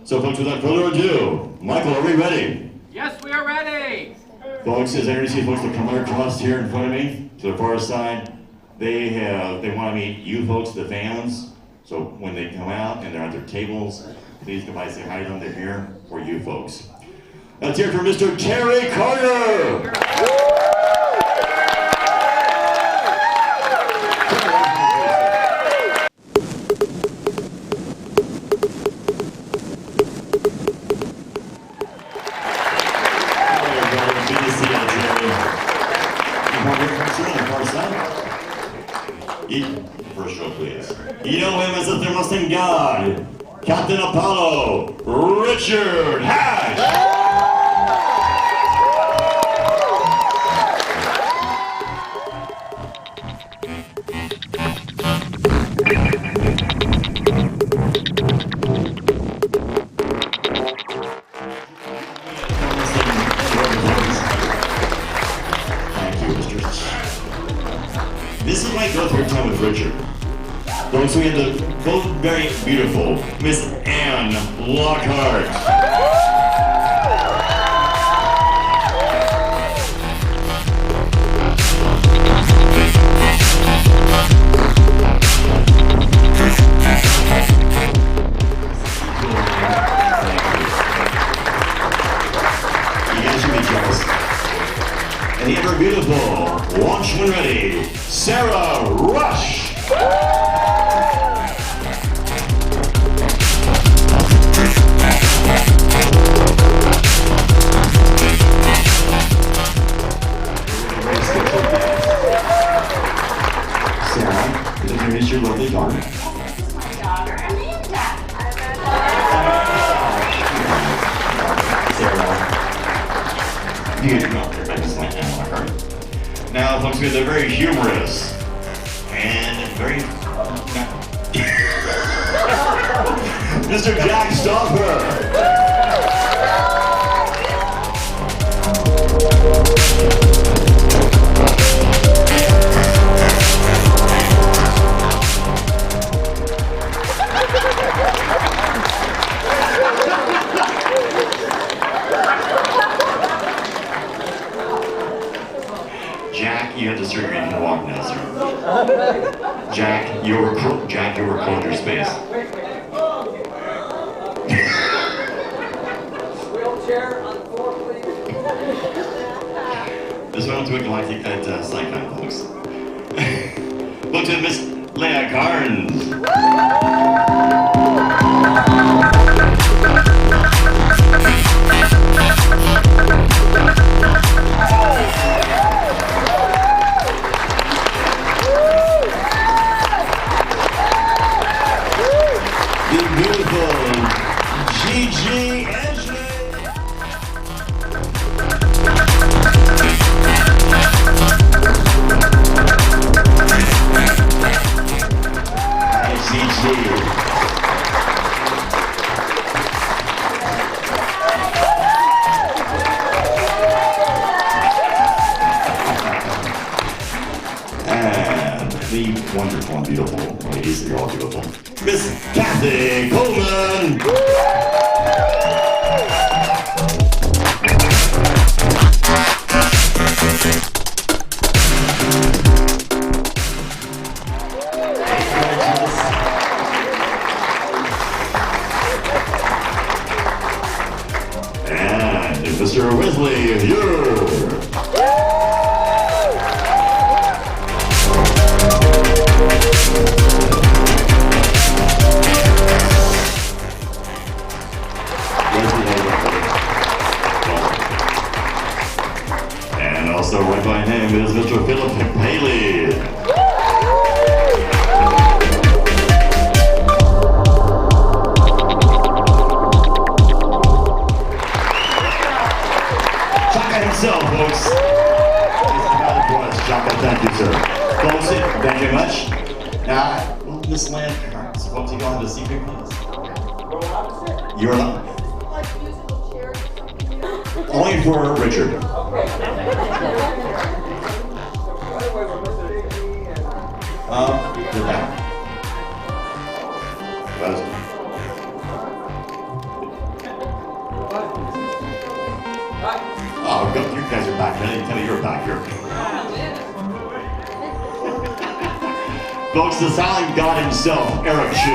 So folks, without further ado, Michael, are we ready? Yes, we are ready! Folks, as I introduce you folks to come across here in front of me, to the far side, they want to meet you folks, the fans. So when they come out and they're at their tables, please come by and say hi to them. They're here for you folks. Let's hear it for Mr. Terry Carter! First show, please. You know him as the thermostat god, Captain Apollo, Richard Hatch! This is my go-through time with Richard. Folks, we have the both very beautiful Miss Anne Lockhart. You guys should be jealous. And the ever beautiful, launch when ready, Sarah Rush. Sarah, introduce your lovely daughter. This is my daughter, Amanda. Sarah, you know your business like Anne Lockhart. Now, folks, we have the very humorous and very Mr. Jack Stopper. Jack, you have the surgery. You can walk now, sir. Jack, you record your space. Wheelchair on the floor, please. This one to a Galactic at Cyclone, folks. Look to Miss Leia Carnes. The beautiful Gigi Ashley. Hi, Gigi. And the wonderful and beautiful ladies, you're all beautiful. Miss Kathy Coleman. And Mr. Wesley Muir. And also right by him is Mr. Philip Paley. Chaka himself, folks. Chaka, thank you, sir. Folks, thank you very much. Now, Miss Land, folks, you don't have a secret, please. You're allowed. Like musical chairs. Only for Richard. Good back. Kenny, you're back here. Folks, the silent god himself, Eric Shu.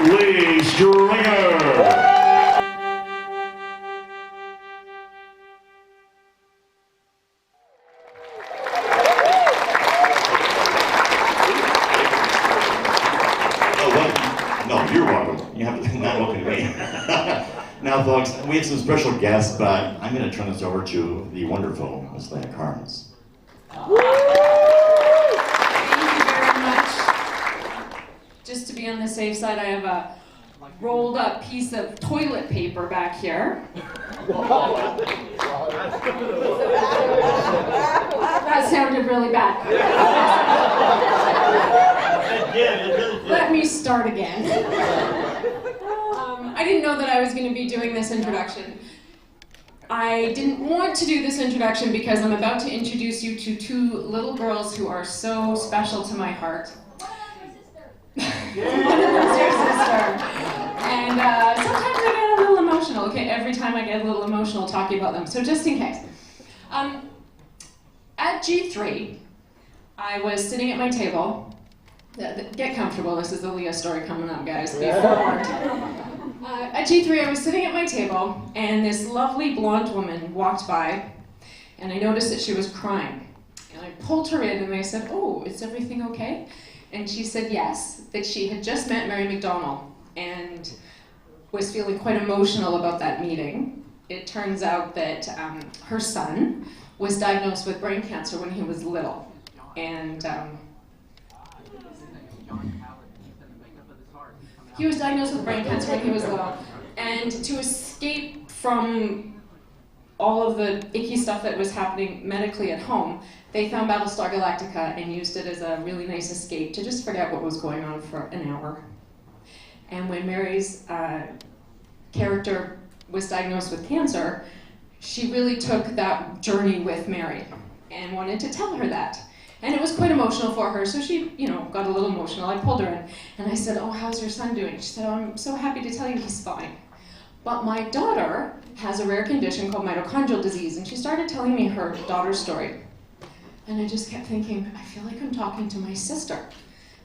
Lee Stringer. No, you're welcome. You have to not look at me. Now, folks, we have some special guests, but I'm going to turn this over to the wonderful Miss Leah Carnes. Just to be on the safe side, I have a rolled up piece of toilet paper back here. That sounded really bad. Let me start again. I didn't know that I was going to be doing this introduction. I didn't want to do this introduction because I'm about to introduce you to two little girls who are so special to my heart. One of them's your sister. And sometimes I get a little emotional. Okay, every time I get a little emotional talking about them. So just in case. At G3, I was sitting at my table. Get comfortable, this is the Leah story coming up, guys. Be forewarned. At G3, I was sitting at my table, and this lovely blonde woman walked by, and I noticed that she was crying. And I pulled her in, and I said, "Oh, is everything okay?" And she said yes, that she had just met Mary McDonald and was feeling quite emotional about that meeting. It turns out that her son was diagnosed with brain cancer when he was little. And he was diagnosed with brain cancer when he was little. And to escape from all of the icky stuff that was happening medically at home, they found Battlestar Galactica and used it as a really nice escape to just forget what was going on for an hour. And when Mary's character was diagnosed with cancer, she really took that journey with Mary and wanted to tell her that. And it was quite emotional for her, so she, got a little emotional. I pulled her in and I said, "Oh, how's your son doing?" She said, "Oh, I'm so happy to tell you he's fine. But my daughter has a rare condition called mitochondrial disease," and she started telling me her daughter's story. And I just kept thinking, I feel like I'm talking to my sister.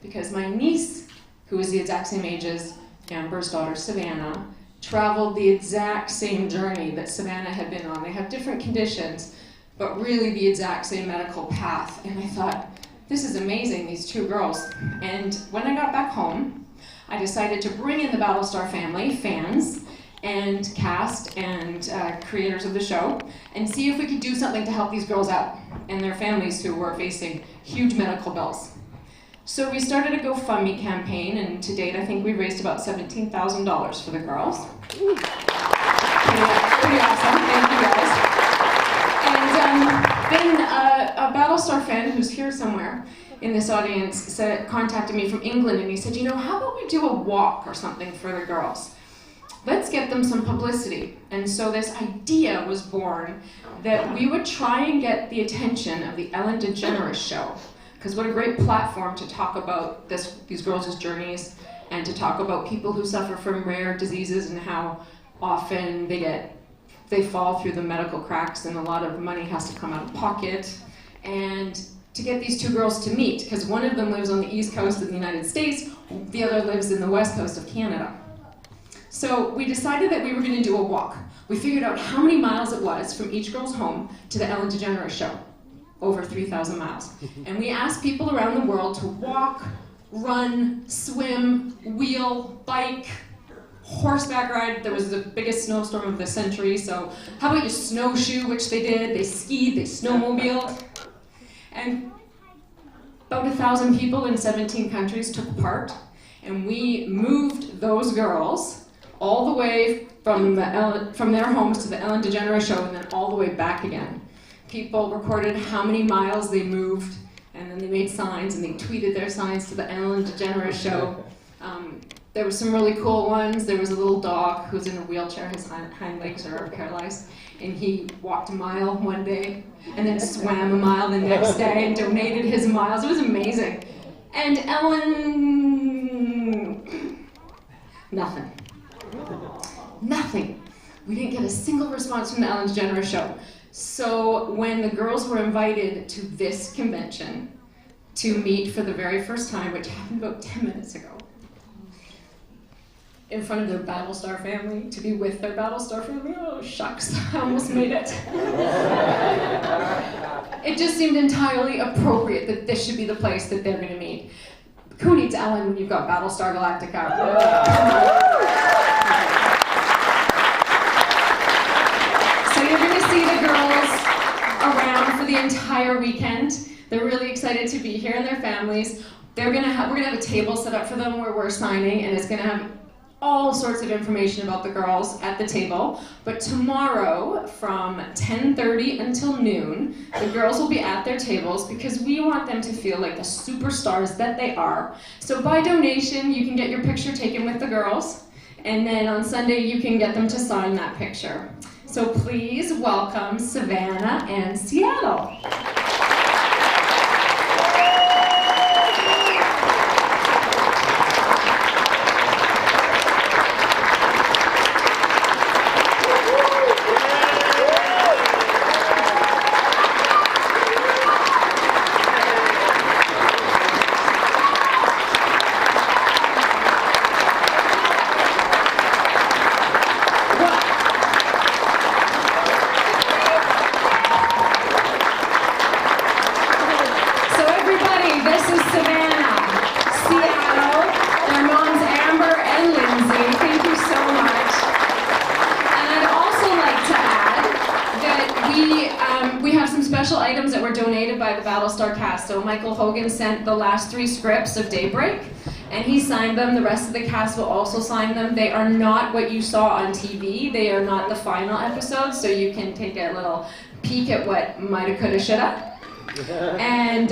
Because my niece, who is the exact same age as Amber's daughter, Savannah, traveled the exact same journey that Savannah had been on. They have different conditions, but really the exact same medical path. And I thought, this is amazing, these two girls. And when I got back home, I decided to bring in the Battlestar family, fans, and cast and creators of the show, and see if we could do something to help these girls out and their families who were facing huge medical bills. So we started a GoFundMe campaign, and to date I think we raised about $17,000 for the girls. Pretty awesome, thank you guys. And then a Battlestar fan who's here somewhere in this audience contacted me from England, and he said, how about we do a walk or something for the girls? Let's get them some publicity. And so this idea was born that we would try and get the attention of the Ellen DeGeneres show. Because what a great platform to talk about these girls' journeys and to talk about people who suffer from rare diseases and how often they fall through the medical cracks and a lot of money has to come out of pocket. And to get these two girls to meet, because one of them lives on the East Coast of the United States, the other lives in the West Coast of Canada. So we decided that we were going to do a walk. We figured out how many miles it was from each girl's home to the Ellen DeGeneres show. Over 3,000 miles. And we asked people around the world to walk, run, swim, wheel, bike, horseback ride. There was the biggest snowstorm of the century, so how about you snowshoe, which they did. They skied, they snowmobiled. And about 1,000 people in 17 countries took part. And we moved those girls all the way from their homes to the Ellen DeGeneres show and then all the way back again. People recorded how many miles they moved, and then they made signs and they tweeted their signs to the Ellen DeGeneres show. There were some really cool ones. There was a little dog who's in a wheelchair, his hind legs are paralyzed, and he walked a mile one day, and then swam a mile the next day, and donated his miles. It was amazing. And Ellen, nothing. Nothing. We didn't get a single response from the Ellen DeGeneres show. So when the girls were invited to this convention to meet for the very first time, which happened about 10 minutes ago, in front of their Battlestar family, to be with their Battlestar family, oh shucks, I almost made it. It just seemed entirely appropriate that this should be the place that they're gonna meet. Who needs Ellen when you've got Battlestar Galactica? So you're gonna see the girls around for the entire weekend. They're really excited to be here and their families. We're gonna have a table set up for them where we're signing, and it's gonna have all sorts of information about the girls at the table. But tomorrow from 10:30 until noon, the girls will be at their tables because we want them to feel like the superstars that they are. So by donation, you can get your picture taken with the girls, and then on Sunday you can get them to sign that picture. So please welcome Savannah and Seattle. Items that were donated by the Battlestar cast. So Michael Hogan sent the last 3 scripts of Daybreak, and he signed them. The rest of the cast will also sign them. They are not what you saw on TV. They are not the final episodes, so you can take a little peek at what mighta, coulda, shoulda. And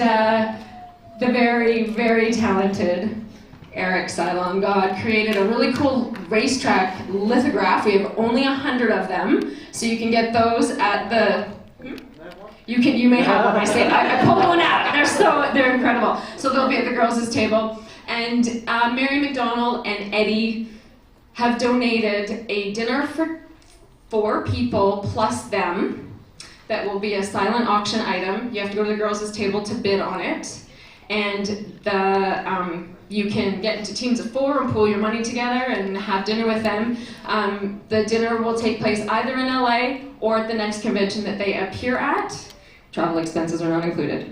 the very, very talented Eric Cylon God created a really cool racetrack lithograph. We have only 100 of them, so you can get those at the... You may have one. I pulled one out. They're incredible. So they'll be at the girls' table. And Mary McDonald and Eddie have donated a dinner for 4 people plus them that will be a silent auction item. You have to go to the girls' table to bid on it. And you can get into teams of 4 and pool your money together and have dinner with them. The dinner will take place either in LA or at the next convention that they appear at. Travel expenses are not included.